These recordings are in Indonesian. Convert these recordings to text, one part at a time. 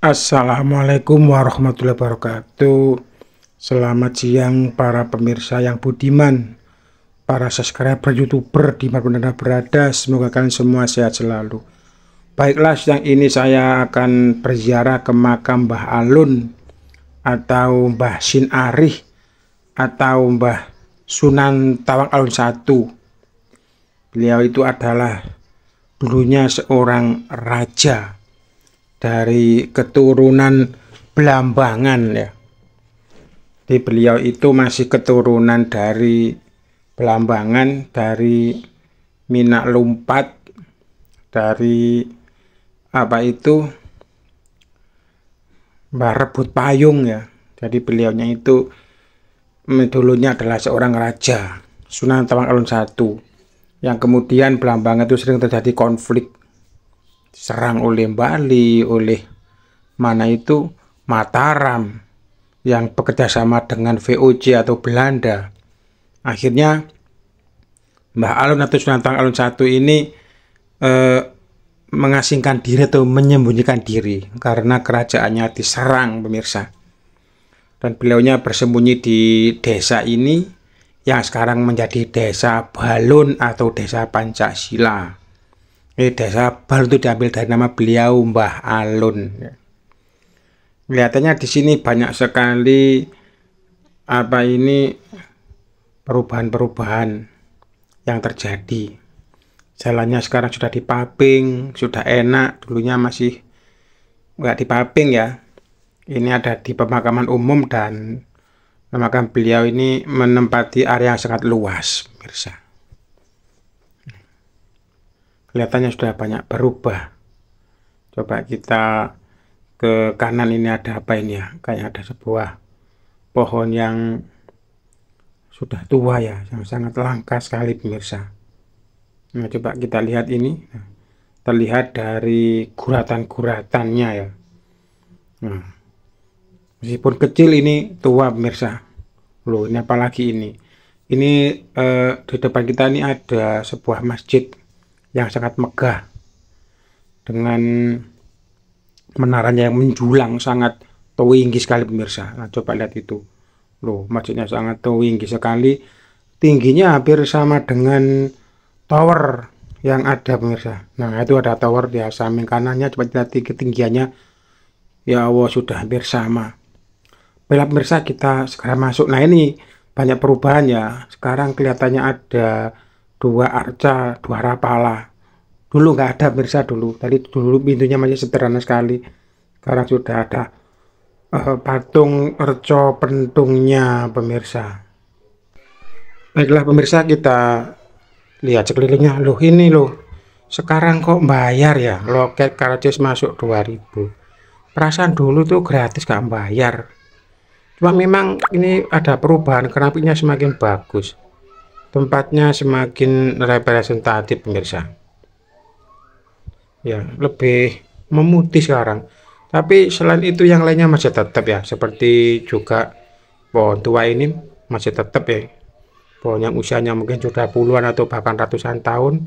Assalamualaikum warahmatullahi wabarakatuh. Selamat siang para pemirsa yang budiman, para subscriber YouTuber dimanapun Anda berada. Semoga kalian semua sehat selalu. Baiklah, siang ini saya akan berziarah ke makam Mbah Alun atau Mbah Sin Arih atau Mbah Sunan Tawang Alun I. Beliau itu adalah dulunya seorang raja dari keturunan Blambangan ya. Jadi beliau itu masih keturunan dari Blambangan, dari Minak Lumpat, dari Mbah Rebut Payung ya. Jadi beliaunya itu dulunya adalah seorang raja, Sunan Tawang Alun I, yang kemudian Blambangan itu sering terjadi konflik, serang oleh Bali, oleh Mataram yang bekerja sama dengan VOC atau Belanda. Akhirnya Mbah Alun atau Sunan Tawang Alun I ini mengasingkan diri atau menyembunyikan diri karena kerajaannya diserang, pemirsa. Dan beliaunya bersembunyi di desa ini yang sekarang menjadi desa Balun atau desa Pancasila. Desa Balun itu diambil dari nama beliau, Mbah Alun. Kelihatannya di sini banyak sekali perubahan-perubahan yang terjadi. Jalannya sekarang sudah dipaving, sudah enak. Dulunya masih nggak dipaving ya. Ini ada di pemakaman umum dan makam beliau ini menempati area yang sangat luas, pemirsa. Kelihatannya sudah banyak berubah. Coba kita ke kanan, ini ada apa ini ya? Kayak ada sebuah pohon yang sudah tua ya, yang sangat langka sekali, pemirsa. Nah, coba kita lihat ini. Terlihat dari guratan-guratannya ya. Nah, meskipun kecil ini tua, pemirsa. Loh, ini apalagi ini? Ini di depan kita ini ada sebuah masjid yang sangat megah dengan menaranya yang menjulang sangat tinggi sekali, pemirsa. Nah, coba lihat itu. Loh, masjidnya sangat tinggi sekali. Tingginya hampir sama dengan tower yang ada, pemirsa. Nah, itu ada tower di samping kanannya. Coba lihat ketinggiannya. Ya Allah, sudah hampir sama. Baiklah, pemirsa, kita segera masuk. Nah, ini banyak perubahan ya. Sekarang kelihatannya ada dua arca, dua rapala. Dulu nggak ada, pemirsa. Dulu pintunya masih sederhana sekali. Sekarang sudah ada patung Reco Pentungnya, pemirsa. Baiklah, pemirsa, kita lihat sekelilingnya. Loh, ini loh, sekarang kok bayar ya? Loket karcis masuk 2000. Perasaan dulu tuh gratis, nggak bayar. Cuma memang ini ada perubahan, keramiknya semakin bagus, tempatnya semakin representatif, pemirsa. Ya, lebih memutih sekarang. Tapi selain itu yang lainnya masih tetap ya, seperti juga pohon tua ini masih tetap ya. Pohon yang usianya mungkin sudah puluhan atau bahkan ratusan tahun.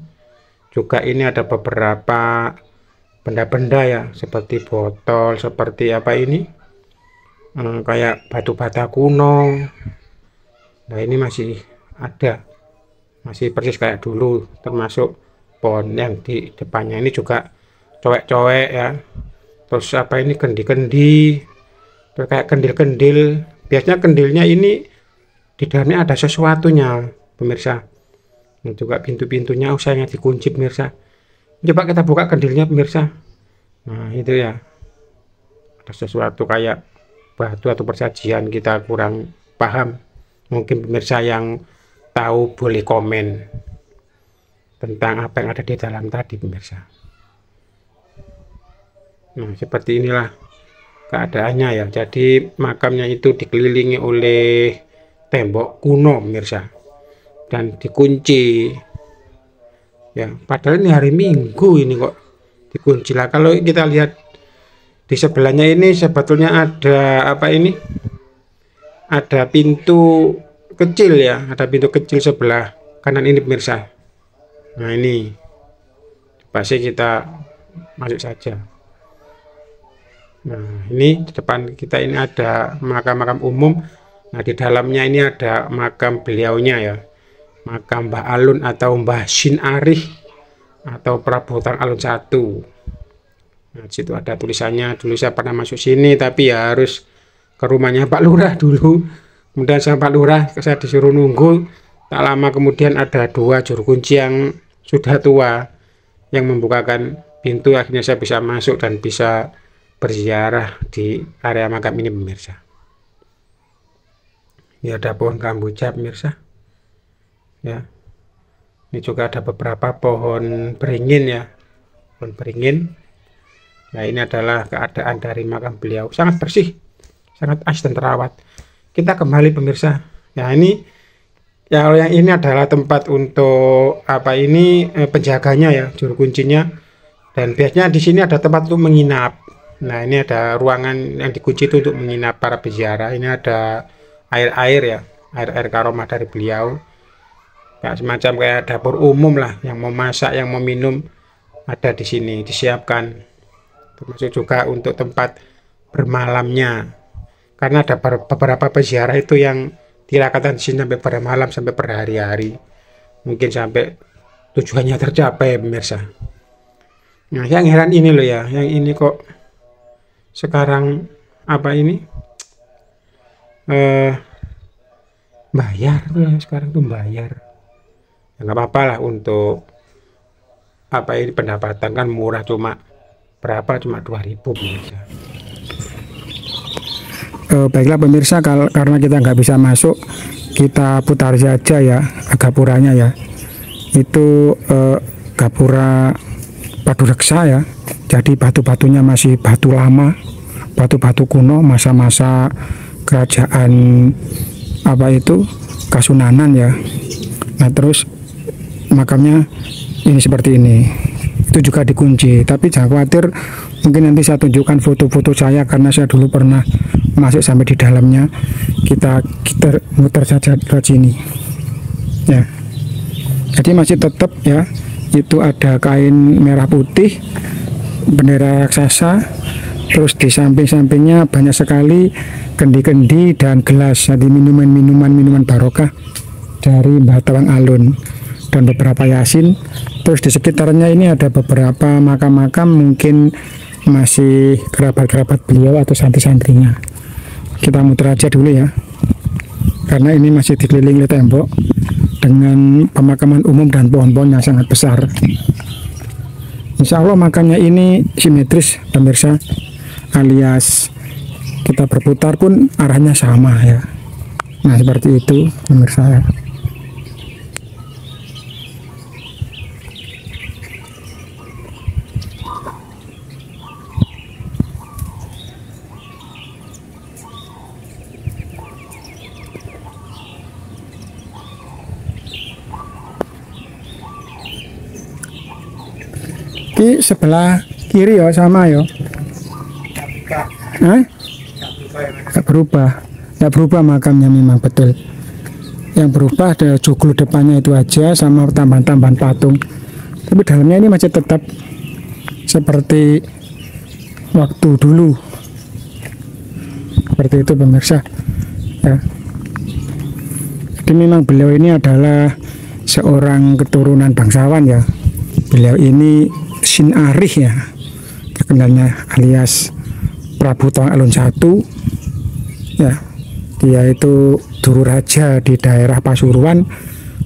Juga ini ada beberapa benda-benda ya, seperti botol, seperti apa ini, kayak batu bata kuno. Nah, ini masih ada, masih persis kayak dulu, termasuk pohon yang di depannya ini juga cowek-cowek ya. Terus apa ini, kendi-kendi, kayak kendil-kendil. Biasanya kendilnya ini di dalamnya ada sesuatunya, pemirsa. Ini juga pintu-pintunya usahanya dikunci, pemirsa. Coba kita buka kendilnya, pemirsa. Nah, itu ya, ada sesuatu kayak batu atau persajian, kita kurang paham. Mungkin pemirsa yang tahu boleh komen tentang apa yang ada di dalam tadi, pemirsa. Nah, seperti inilah keadaannya ya. Jadi makamnya itu dikelilingi oleh tembok kuno, pemirsa, dan dikunci ya. Padahal ini hari Minggu ini kok dikunci lah. Kalau kita lihat di sebelahnya ini sebetulnya ada apa ini? Ada pintu kecil ya, ada pintu kecil sebelah kanan ini, pemirsa. Nah, ini pasti kita masuk saja. Nah, ini di depan kita ini ada makam-makam umum. Nah, di dalamnya ini ada makam beliaunya ya. Makam Mbah Alun atau Mbah Sin Arih atau Prabu Tang Alun I. Nah, situ ada tulisannya. Dulu saya pernah masuk sini, tapi ya harus ke rumahnya Pak Lurah dulu. Kemudian sama Pak Lurah saya disuruh nunggu. Tak lama kemudian ada dua juru kunci yang sudah tua yang membukakan pintu. Akhirnya saya bisa masuk dan bisa berziarah di area makam ini, pemirsa. Ya, ada pohon kamboja, pemirsa. Ya, ini juga ada beberapa pohon beringin ya, pohon beringin. Nah, ini adalah keadaan dari makam beliau, sangat bersih, sangat asri dan terawat. Kita kembali, pemirsa. Ya, ini ya, yang ini adalah tempat untuk apa ini, penjaganya ya, juru kuncinya. Dan biasanya di sini ada tempat untuk menginap. Nah, ini ada ruangan yang dikunci itu untuk menginap para peziarah. Ini ada air-air ya, air-air karomah dari beliau. Kayak semacam kayak dapur umum lah, yang mau masak, yang mau minum ada di sini disiapkan. Termasuk juga untuk tempat bermalamnya. Karena ada beberapa peziarah itu yang tirakatan di sini sampai bermalam, sampai berhari-hari. Mungkin sampai tujuannya tercapai, pemirsa. Nah, yang heran ini loh ya, yang ini kok sekarang apa ini bayar ya, sekarang tuh bayar. Ya nggak apa-apa lah, untuk apa ini pendapatan kan murah, cuma berapa, cuma 2.000, pemirsa. Baiklah pemirsa, karena kita nggak bisa masuk, kita putar saja ya gapuranya ya. Itu gapura Padureksa ya. Jadi batu-batunya masih batu lama, batu-batu kuno masa-masa kerajaan apa itu Kasunanan ya. Nah, terus makamnya ini seperti ini. Itu juga dikunci, tapi jangan khawatir, mungkin nanti saya tunjukkan foto-foto saya karena saya dulu pernah masuk sampai di dalamnya. Kita muter saja ke sini ya. Jadi masih tetap ya, itu ada kain merah putih, bendera raksasa, terus di samping-sampingnya banyak sekali kendi-kendi dan gelas, jadi minuman barokah dari Mbah Tawang Alun dan beberapa yasin. Terus di sekitarnya ini ada beberapa makam-makam, mungkin masih kerabat-kerabat beliau atau santri-santrinya. Kita muter aja dulu ya, karena ini masih dikelilingi tembok dengan pemakaman umum dan pohon-pohon yang sangat besar. Insya Allah makamnya ini simetris, pemirsa, alias kita berputar pun arahnya sama ya. Nah, seperti itu, pemirsa. Di sebelah kiri ya sama ya. Nggak berubah makamnya, memang betul. Yang berubah ada joglo depannya itu aja, sama tambahan-tambahan patung. Tapi dalamnya ini masih tetap seperti waktu dulu. Seperti itu, pemirsa ya. Jadi memang beliau ini adalah seorang keturunan bangsawan ya. Beliau ini Sin Arih ya, terkenalnya, alias Prabu Tawang Alun I ya. Dia itu dulu raja di daerah Pasuruan,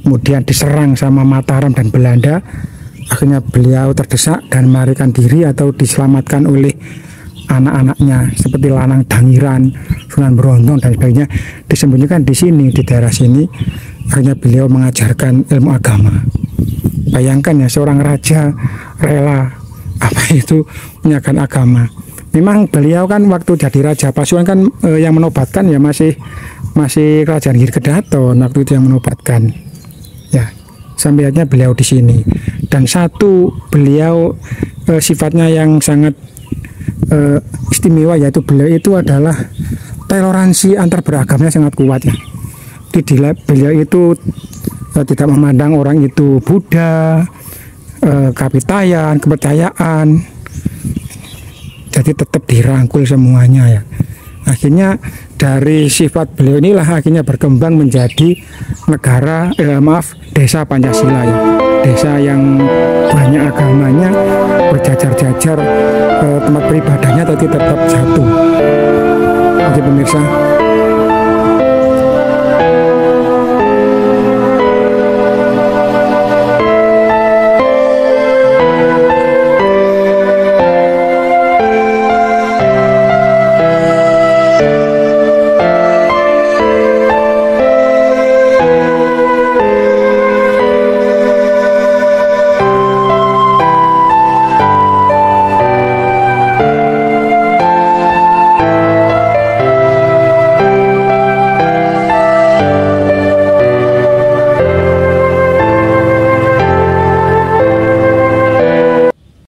kemudian diserang sama Mataram dan Belanda. Akhirnya beliau terdesak dan melarikan diri atau diselamatkan oleh anak-anaknya seperti Lanang Dangiran, Sunan Brondong dan sebagainya, disembunyikan di sini, di daerah sini. Akhirnya beliau mengajarkan ilmu agama. Bayangkan ya, seorang raja rela apa itu mengajarkan agama. Memang beliau kan waktu jadi raja Pasuruan kan yang menobatkan ya masih kerajaan Giri Kedaton waktu itu yang menobatkan. Ya, sampai akhirnya beliau di sini. Dan satu beliau sifatnya yang sangat istimewa, yaitu beliau itu adalah toleransi antar beragamanya sangat kuat ya. Beliau itu tidak memandang orang itu Buddha, kapitayan, kepercayaan. jadi tetap dirangkul semuanya ya. Akhirnya dari sifat beliau inilah akhirnya berkembang menjadi desa Pancasila ya. Desa yang banyak agamanya, berjajar-jajar, tempat beribadahnya tapi tetap satu. Oke pemirsa,